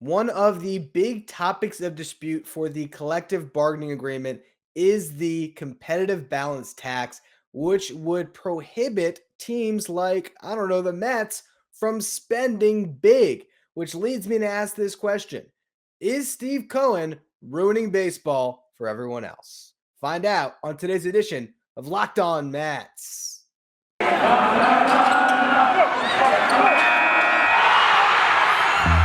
One of the big topics of dispute for the collective bargaining agreement is the competitive balance tax, which would prohibit teams like, I don't know, the Mets from spending big, which leads me to ask this question. Is Steve Cohen ruining baseball for everyone else? Find out on today's edition of Locked On Mets.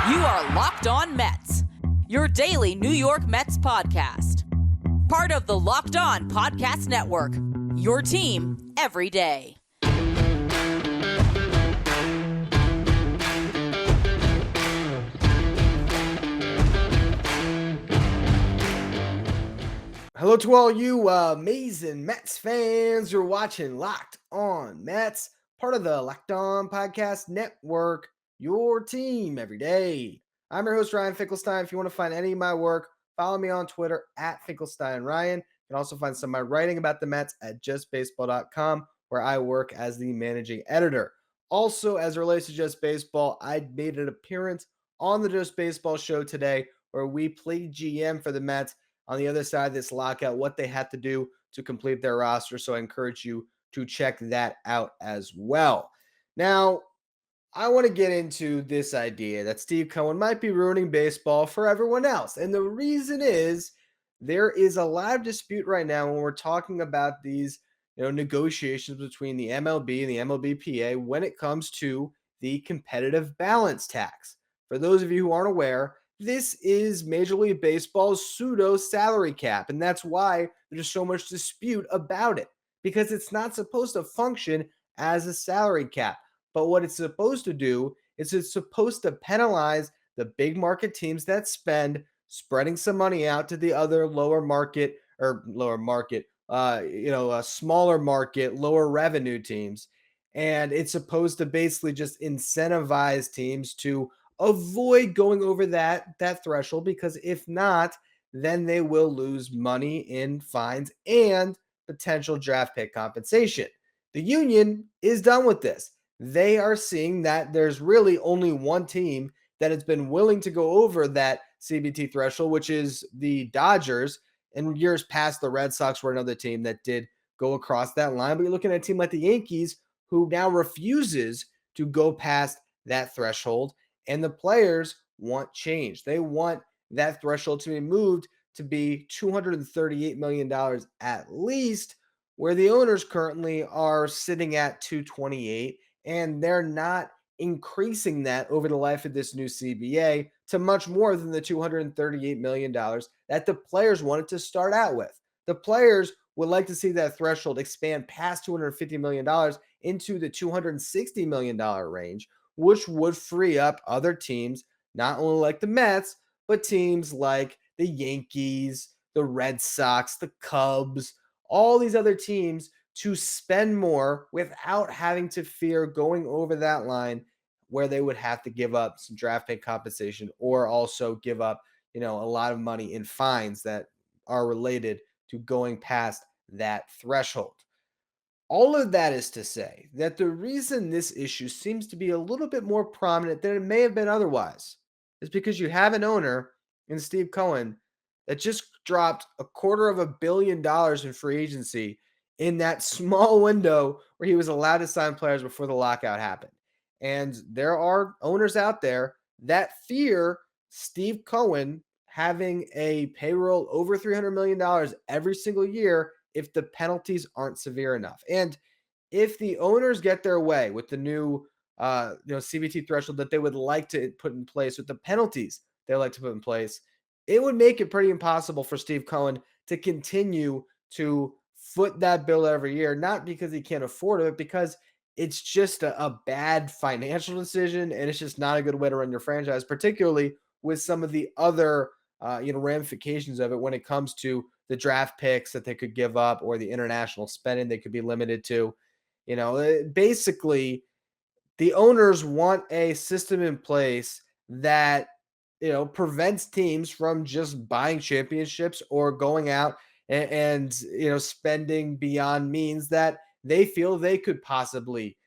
You are Locked On Mets, your daily New York Mets podcast. Part of the Locked On Podcast Network, your team every day. Hello to all you amazing Mets fans. You're watching Locked On Mets, part of the Locked On Podcast Network, your team every day. I'm your host, Ryan Finkelstein. If you want to find any of my work, follow me on Twitter at Finkelstein Ryan. You can also find some of my writing about the Mets at justbaseball.com, where I work as the managing editor. Also, as it relates to Just Baseball, I made an appearance on the Just Baseball show today where we played GM for the Mets on the other side of this lockout, what they had to do to complete their roster. So I encourage you to check that out as well. Now, I want to get into this idea that Steve Cohen might be ruining baseball for everyone else. And the reason is there is a lot of dispute right now when we're talking about these negotiations between the MLB and the MLBPA when it comes to the competitive balance tax. For those of you who aren't aware, this is Major League Baseball's pseudo salary cap. And that's why there's so much dispute about it, because it's not supposed to function as a salary cap. But what it's supposed to do is it's supposed to penalize the big market teams that spend, spreading some money out to the other smaller market, lower revenue teams. And it's supposed to basically just incentivize teams to avoid going over that threshold, because if not, then they will lose money in fines and potential draft pick compensation. The union is done with this. They are seeing that there's really only one team that has been willing to go over that CBT threshold, which is the Dodgers. In years past, the Red Sox were another team that did go across that line. But you're looking at a team like the Yankees, who now refuses to go past that threshold. And the players want change. They want that threshold to be moved to be $238 million at least, where the owners currently are sitting at 228, and they're not increasing that over the life of this new CBA to much more than the $238 million that the players wanted to start out with. The players would like to see that threshold expand past $250 million into the $260 million range, which would free up other teams, not only like the Mets, but teams like the Yankees, the Red Sox, the Cubs, all these other teams to spend more without having to fear going over that line, where they would have to give up some draft pick compensation or also give up, a lot of money in fines that are related to going past that threshold. All of that is to say that the reason this issue seems to be a little bit more prominent than it may have been otherwise is because you have an owner in Steve Cohen that just dropped $250 million in free agency in that small window where he was allowed to sign players before the lockout happened. And there are owners out there that fear Steve Cohen having a payroll over $300 million every single year if the penalties aren't severe enough. And if the owners get their way with the new CBT threshold that they would like to put in place, with the penalties they like to put in place, it would make it pretty impossible for Steve Cohen to continue to foot that bill every year, not because he can't afford it, but because it's just a bad financial decision, and it's just not a good way to run your franchise, particularly with some of the other ramifications of it when it comes to the draft picks that they could give up or the international spending they could be limited to. Basically, the owners want a system in place that prevents teams from just buying championships or going out and spending beyond means that they feel they could possibly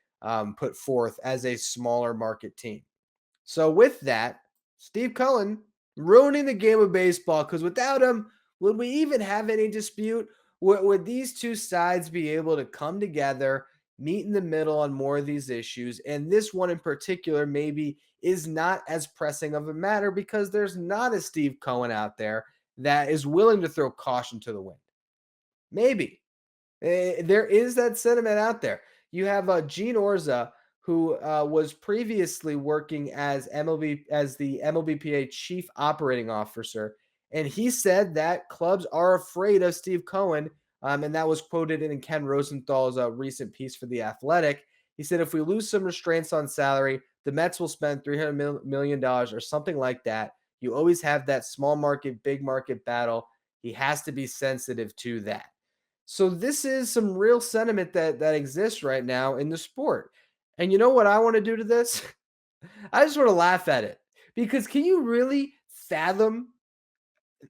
put forth as a smaller market team. So with that, Steve Cohen ruining the game of baseball, because without him, would we even have any dispute? Would these two sides be able to come together, meet in the middle on more of these issues? And this one in particular, maybe is not as pressing of a matter because there's not a Steve Cohen out there that is willing to throw caution to the wind. Maybe. There is that sentiment out there. You have Gene Orza, who was previously working as the MLBPA chief operating officer, and he said that clubs are afraid of Steve Cohen, and that was quoted in Ken Rosenthal's recent piece for The Athletic. He said, "If we lose some restraints on salary, the Mets will spend $300 million or something like that. You always have that small market, big market battle. He has to be sensitive to that." So this is some real sentiment that exists right now in the sport. And you know what I want to do to this? I just want to laugh at it. Because can you really fathom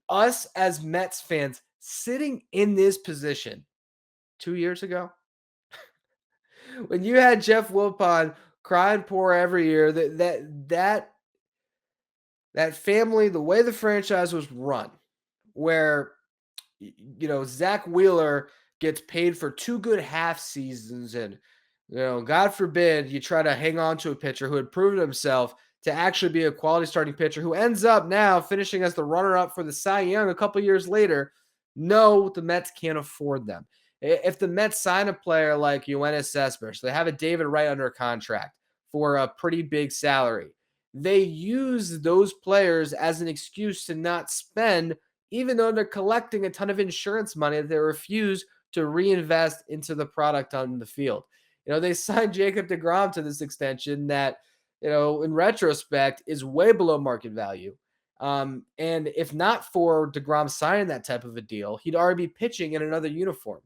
us as Mets fans sitting in this position 2 years ago? When you had Jeff Wilpon crying poor every year, that family, the way the franchise was run, where Zach Wheeler gets paid for 2 good half seasons, and God forbid you try to hang on to a pitcher who had proven himself to actually be a quality starting pitcher who ends up now finishing as the runner-up for the Cy Young a couple years later. No, the Mets can't afford them. If the Mets sign a player like Yoenis Cespedes, they have a David Wright under contract for a pretty big salary. They use those players as an excuse to not spend, even though they're collecting a ton of insurance money that they refuse to reinvest into the product on the field. They signed Jacob deGrom to this extension that, in retrospect, is way below market value. And if not for deGrom signing that type of a deal, he'd already be pitching in another uniform.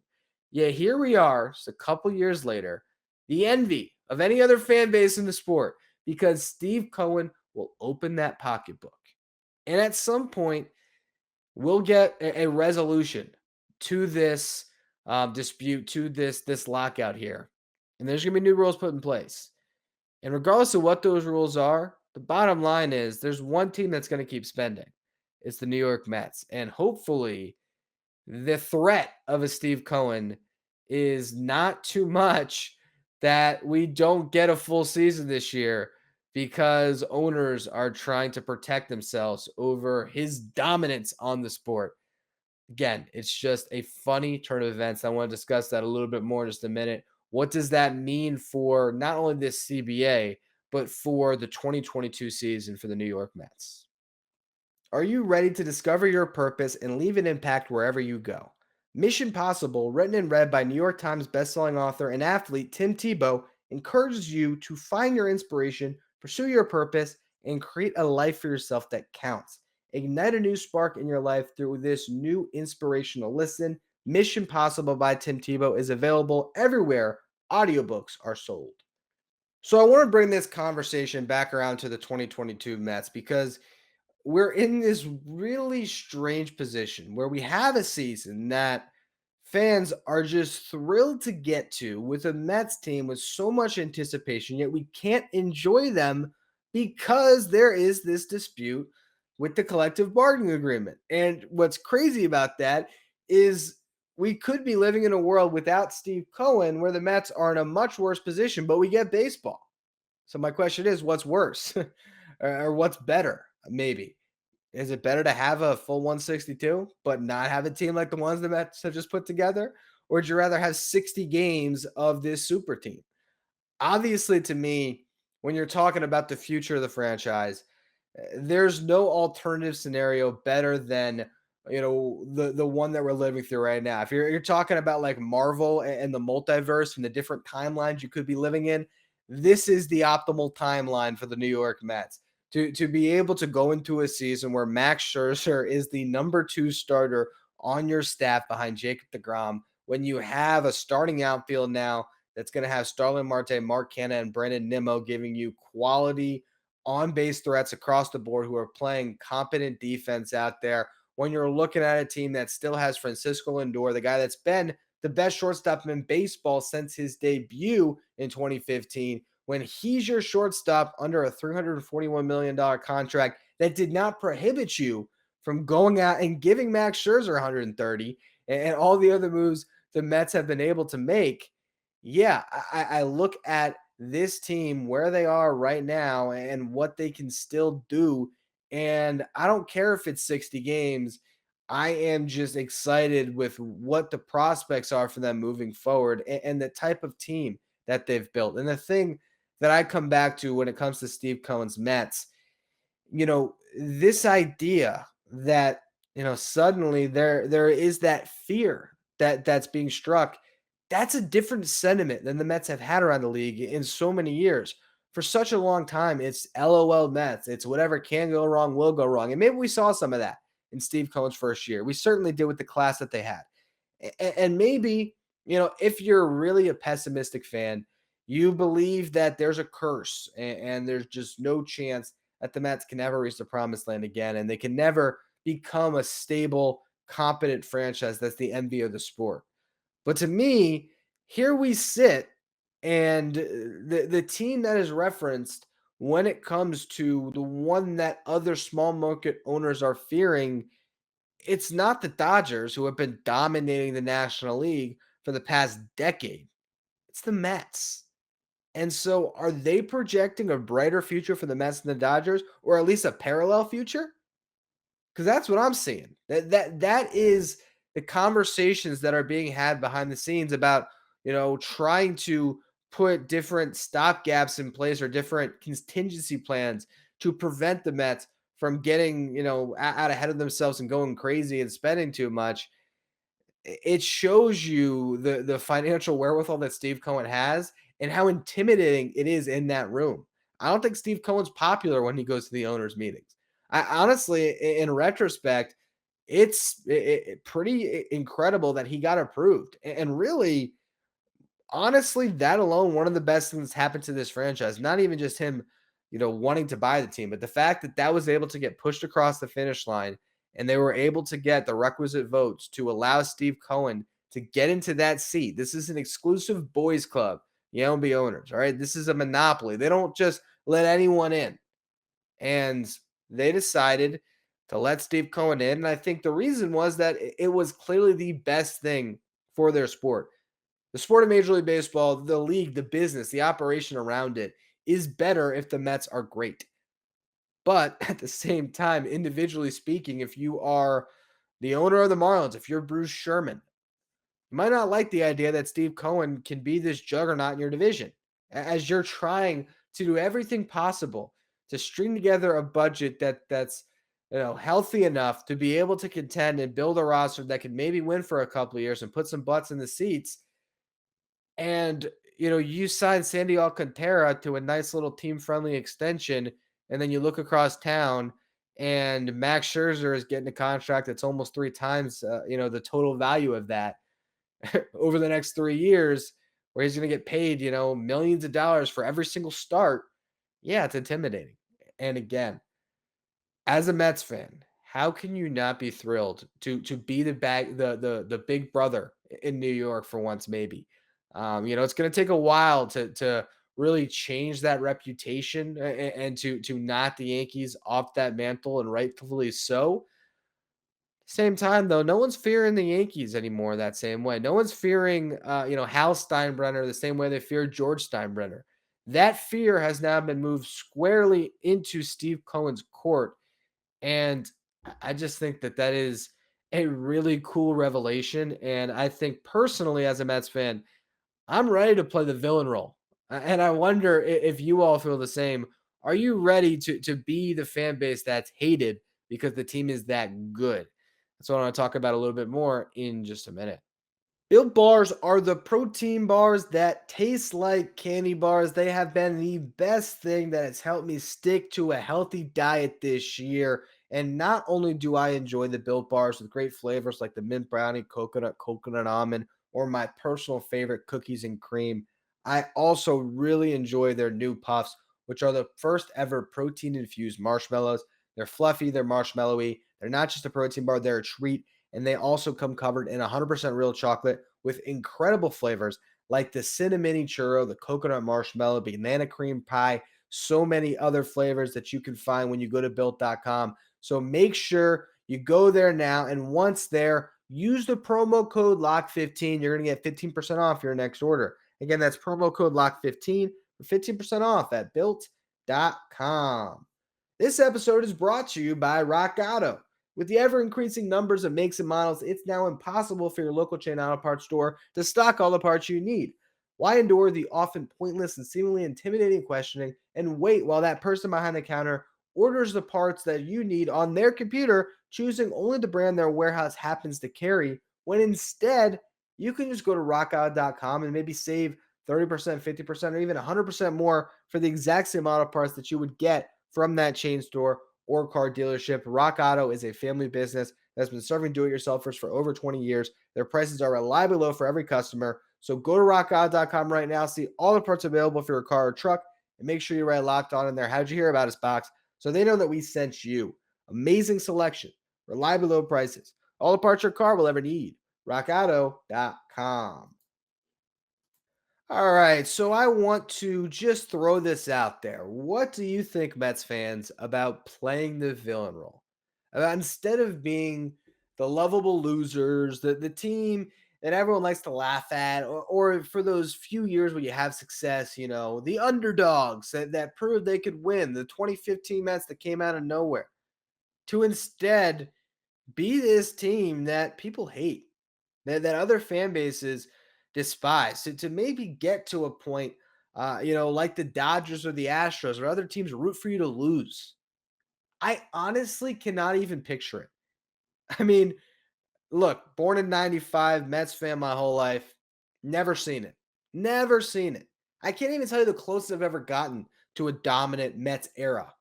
Yeah, here we are, just a couple years later, the envy of any other fan base in the sport, because Steve Cohen will open that pocketbook. And at some point, we'll get a resolution to this dispute, to this lockout here. And there's going to be new rules put in place. And regardless of what those rules are, the bottom line is there's one team that's going to keep spending. It's the New York Mets. And hopefully the threat of a Steve Cohen is not too much that we don't get a full season this year, because owners are trying to protect themselves over his dominance on the sport. Again, it's just a funny turn of events. I want to discuss that a little bit more in just a minute. What does that mean for not only this CBA, but for the 2022 season for the New York Mets? Are you ready to discover your purpose and leave an impact wherever you go? Mission Possible, written and read by New York Times bestselling author and athlete Tim Tebow, encourages you to find your inspiration, pursue your purpose, and create a life for yourself that counts. Ignite a new spark in your life through this new inspirational listen. Mission Possible by Tim Tebow is available everywhere audiobooks are sold. So I want to bring this conversation back around to the 2022 Mets, because we're in this really strange position where we have a season that fans are just thrilled to get to, with a Mets team with so much anticipation, yet we can't enjoy them because there is this dispute with the collective bargaining agreement. And what's crazy about that is we could be living in a world without Steve Cohen where the Mets are in a much worse position, but we get baseball. So my question is, what's worse or what's better? Maybe. Is it better to have a full 162, but not have a team like the ones the Mets have just put together? Or would you rather have 60 games of this super team? Obviously, to me, when you're talking about the future of the franchise, there's no alternative scenario better than the one that we're living through right now. If you're talking about like Marvel and the multiverse and the different timelines you could be living in, this is the optimal timeline for the New York Mets. To be able to go into a season where Max Scherzer is the number 2 starter on your staff behind Jacob deGrom, when you have a starting outfield now that's going to have Starling Marte, Mark Canha, and Brandon Nimmo giving you quality on-base threats across the board who are playing competent defense out there. When you're looking at a team that still has Francisco Lindor, the guy that's been the best shortstop in baseball since his debut in 2015, when he's your shortstop under a $341 million contract, that did not prohibit you from going out and giving Max Scherzer 130 and all the other moves the Mets have been able to make. Yeah, I look at this team where they are right now and what they can still do. And I don't care if it's 60 games. I am just excited with what the prospects are for them moving forward and the type of team that they've built. And the thing that I come back to when it comes to Steve Cohen's Mets, this idea that, suddenly there is that fear that's being struck. That's a different sentiment than the Mets have had around the league in so many years. For such a long time, it's LOL Mets. It's whatever can go wrong will go wrong. And maybe we saw some of that in Steve Cohen's first year. We certainly did with the class that they had. And maybe, if you're really a pessimistic fan, you believe that there's a curse and there's just no chance that the Mets can ever reach the promised land again. And they can never become a stable, competent franchise that's the envy of the sport. But to me, here we sit, and the team that is referenced when it comes to the one that other small market owners are fearing, it's not the Dodgers who have been dominating the National League for the past decade. It's the Mets. And so are they projecting a brighter future for the Mets than the Dodgers, or at least a parallel future? Because that's what I'm seeing. That is the conversations that are being had behind the scenes about, trying to put different stopgaps in place or different contingency plans to prevent the Mets from getting, out ahead of themselves and going crazy and spending too much. It shows you the financial wherewithal that Steve Cohen has and how intimidating it is in that room. I don't think Steve Cohen's popular when he goes to the owners' meetings. I honestly, in retrospect, it's pretty incredible that he got approved. And really, honestly, that alone, one of the best things that's happened to this franchise. Not even just him, wanting to buy the team, but the fact that that was able to get pushed across the finish line and they were able to get the requisite votes to allow Steve Cohen to get into that seat. This is an exclusive boys club, the MLB owners. All right. This is a monopoly. They don't just let anyone in. And they decided to let Steve Cohen in. And I think the reason was that it was clearly the best thing for their sport. The sport of Major League Baseball, the league, the business, the operation around it is better if the Mets are great. But at the same time, individually speaking, if you are the owner of the Marlins, if you're Bruce Sherman, you might not like the idea that Steve Cohen can be this juggernaut in your division as you're trying to do everything possible to string together a budget that's healthy enough to be able to contend and build a roster that can maybe win for a couple of years and put some butts in the seats. And you sign Sandy Alcantara to a nice little team-friendly extension, and then you look across town, and Max Scherzer is getting a contract that's almost 3 times, the total value of that over the next 3 years, where he's going to get paid, millions of dollars for every single start. Yeah, it's intimidating. And again, as a Mets fan, how can you not be thrilled to be the big brother in New York for once, maybe? It's going to take a while to really change that reputation and to knock the Yankees off that mantle, and rightfully so. Same time, though, no one's fearing the Yankees anymore that same way. No one's fearing, Hal Steinbrenner the same way they feared George Steinbrenner. That fear has now been moved squarely into Steve Cohen's court, and I just think that is a really cool revelation. And I think personally, as a Mets fan, I'm ready to play the villain role. And I wonder if you all feel the same. Are you ready to be the fan base that's hated because the team is that good? That's what I want to talk about a little bit more in just a minute. Built bars are the protein bars that taste like candy bars. They have been the best thing that has helped me stick to a healthy diet this year. And not only do I enjoy the built bars with great flavors like the mint brownie, coconut almond, or my personal favorite cookies and cream, I also really enjoy their new puffs, which are the first ever protein infused marshmallows. They're fluffy, they're marshmallowy. They're not just a protein bar, they're a treat. And they also come covered in 100% real chocolate with incredible flavors like the cinnamon churro, the coconut marshmallow, banana cream pie, so many other flavors that you can find when you go to built.com. So make sure you go there now. And once there, use the promo code LOCK15. You're going to get 15% off your next order. Again, that's promo code LOCK15 for 15% off at built.com. This episode is brought to you by RockAuto. With the ever increasing numbers of makes and models, it's now impossible for your local chain auto parts store to stock all the parts you need. Why endure the often pointless and seemingly intimidating questioning and wait while that person behind the counter orders the parts that you need on their computer, choosing only the brand their warehouse happens to carry, when instead you can just go to rockauto.com and maybe save 30%, 50%, or even 100% more for the exact same auto parts that you would get from that chain store or car dealership. Rock Auto is a family business that's been serving do-it-yourselfers for over 20 years. Their prices are reliably low for every customer. So go to rockauto.com right now, see all the parts available for your car or truck, and make sure you write Locked On in there. How'd you hear about us box? So they know that we sent you. Amazing selection, reliably low prices, all the parts your car will ever need. rockauto.com. All right, so I want to just throw this out there. What do you think, Mets fans, about playing the villain role? About instead of being the lovable losers, the team that everyone likes to laugh at, or for those few years when you have success, the underdogs that proved they could win, the 2015 Mets that came out of nowhere, to instead be this team that people hate, that other fan bases despise, to maybe get to a point, like the Dodgers or the Astros or other teams root for you to lose. I honestly cannot even picture it. I mean, look, born in 95, Mets fan my whole life, never seen it. Never seen it. I can't even tell you the closest I've ever gotten to a dominant Mets era.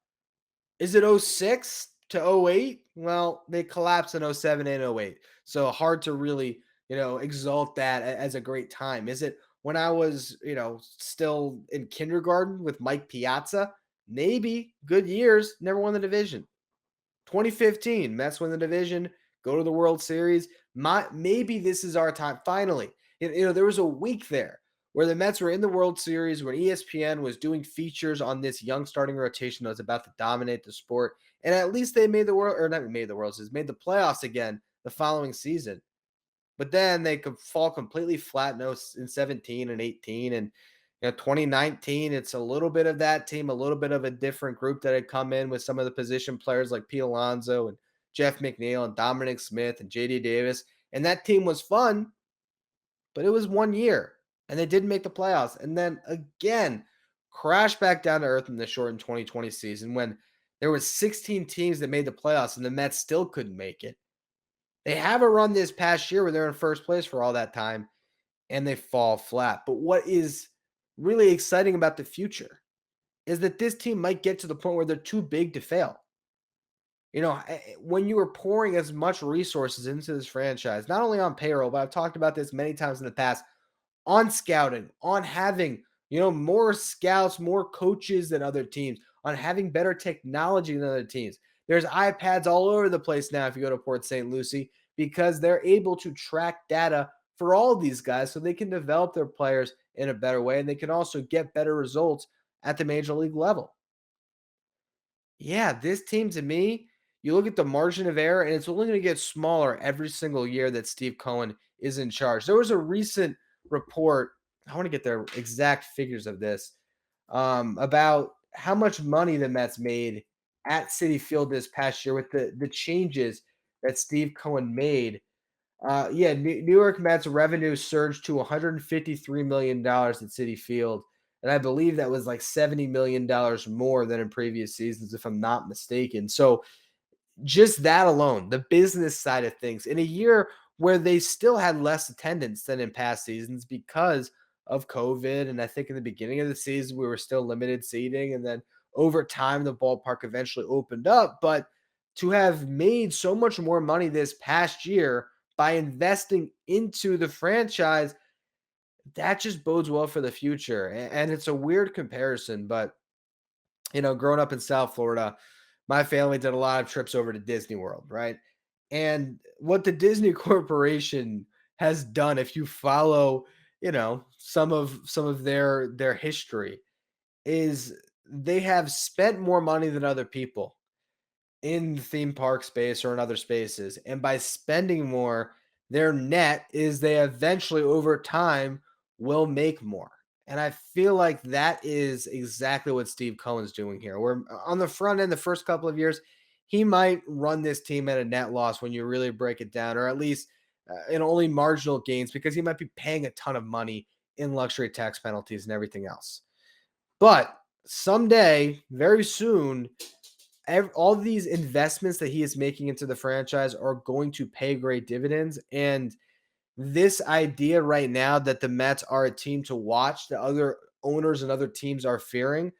Is it '06 to '08? Well, they collapsed in '07 and '08. So hard to really, exalt that as a great time. Is it when I was, still in kindergarten with Mike Piazza? Maybe. Good years, never won the division. 2015, Mets win the division, go to the World Series. Maybe this is our time. Finally, there was a week there where the Mets were in the World Series, when ESPN was doing features on this young starting rotation that was about to dominate the sport, and at least they made the world, or not made the World Series, made the playoffs again the following season. But then they could fall completely flat in 17 and 18, and 2019, it's a little bit of that team, a little bit of a different group that had come in with some of the position players like Pete Alonso and Jeff McNeil and Dominic Smith and JD Davis. And that team was fun, but it was 1 year and they didn't make the playoffs. And then again, crashed back down to earth in the shortened 2020 season when there was 16 teams that made the playoffs and the Mets still couldn't make it. They have a run this past year where they're in first place for all that time and they fall flat. But what is really exciting about the future is that this team might get to the point where they're too big to fail. When you are pouring as much resources into this franchise, not only on payroll, but I've talked about this many times in the past, on scouting, on having, more scouts, more coaches than other teams, on having better technology than other teams. There's iPads all over the place now if you go to Port St. Lucie, because they're able to track data for all of these guys so they can develop their players in a better way, and they can also get better results at the major league level. Yeah, this team to me, you look at the margin of error, and it's only going to get smaller every single year that Steve Cohen is in charge. There was a recent report, I want to get the exact figures of this, about how much money the Mets made at Citi Field this past year with the changes that Steve Cohen made. New York Mets revenue surged to $153 million at Citi Field. And I believe that was like $70 million more than in previous seasons, if I'm not mistaken. So just that alone, the business side of things, in a year where they still had less attendance than in past seasons because of COVID. And I think in the beginning of the season, we were still limited seating. And then over time, the ballpark eventually opened up. But to have made so much more money this past year by investing into the franchise, that just bodes well for the future. And it's a weird comparison, but growing up in South Florida, my family did a lot of trips over to Disney World, right? And what the Disney Corporation has done, if you follow, some of their history, is they have spent more money than other people in the theme park space or in other spaces. And by spending more, their net is they eventually over time will make more. And I feel like that is exactly what Steve Cohen's doing here. Where on the front end, the first couple of years, he might run this team at a net loss when you really break it down, or at least in only marginal gains because he might be paying a ton of money in luxury tax penalties and everything else. But someday, very soon, all these investments that he is making into the franchise are going to pay great dividends. And this idea right now that the Mets are a team to watch, that other owners and other teams are fearing,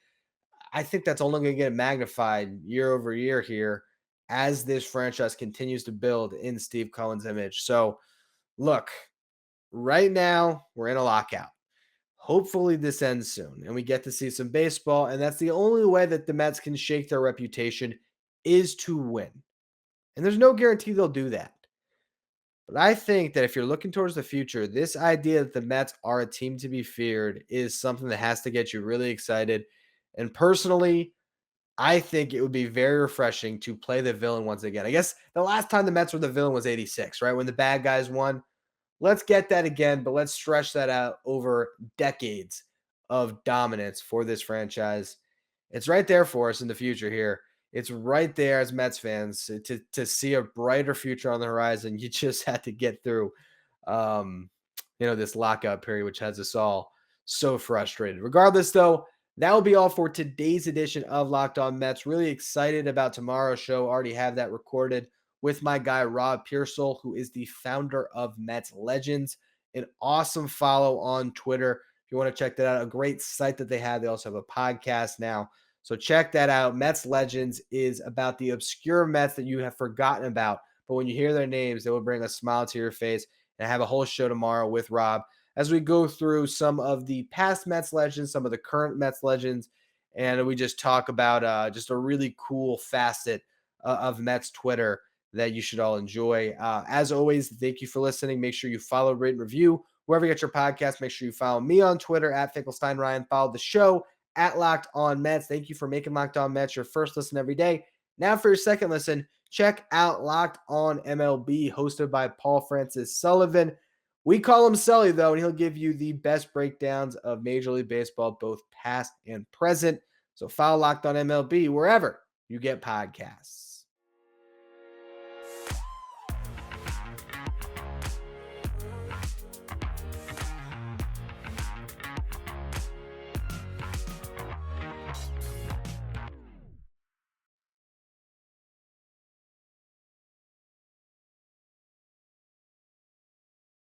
I think that's only going to get magnified year over year here as this franchise continues to build in Steve Cohen's image. So, look, right now we're in a lockout. Hopefully this ends soon and we get to see some baseball. And that's the only way that the Mets can shake their reputation is to win. And there's no guarantee they'll do that. But I think that if you're looking towards the future, this idea that the Mets are a team to be feared is something that has to get you really excited. And personally, I think it would be very refreshing to play the villain once again. I guess the last time the Mets were the villain was 86, right? When the bad guys won. Let's get that again, but let's stretch that out over decades of dominance for this franchise. It's right there for us in the future here. It's right there as Mets fans to see a brighter future on the horizon. You just had to get through, um, this lockout period, which has us all so frustrated. Regardless, though, that will be all for today's edition of Locked On Mets. Really excited about tomorrow's show. Already have that recorded with my guy, Rob Pearsall, who is the founder of Mets Legends. An awesome follow on Twitter. If you want to check that out, a great site that they have. They also have a podcast now. So check that out. Mets Legends is about the obscure Mets that you have forgotten about. But when you hear their names, they will bring a smile to your face. And I have a whole show tomorrow with Rob as we go through some of the past Mets legends, some of the current Mets legends, and we just talk about just a really cool facet of Mets Twitter that you should all enjoy. As always, thank you for listening. Make sure you follow, rate, and review wherever you get your podcast. Make sure you follow me on Twitter at Finkelstein Ryan. Follow the show at Locked On Mets. Thank you for making Locked On Mets your first listen every day. Now for your second listen, check out Locked On MLB, hosted by Paul Francis Sullivan. We call him Sully, though, and he'll give you the best breakdowns of Major League Baseball, both past and present. So follow Locked On MLB wherever you get podcasts.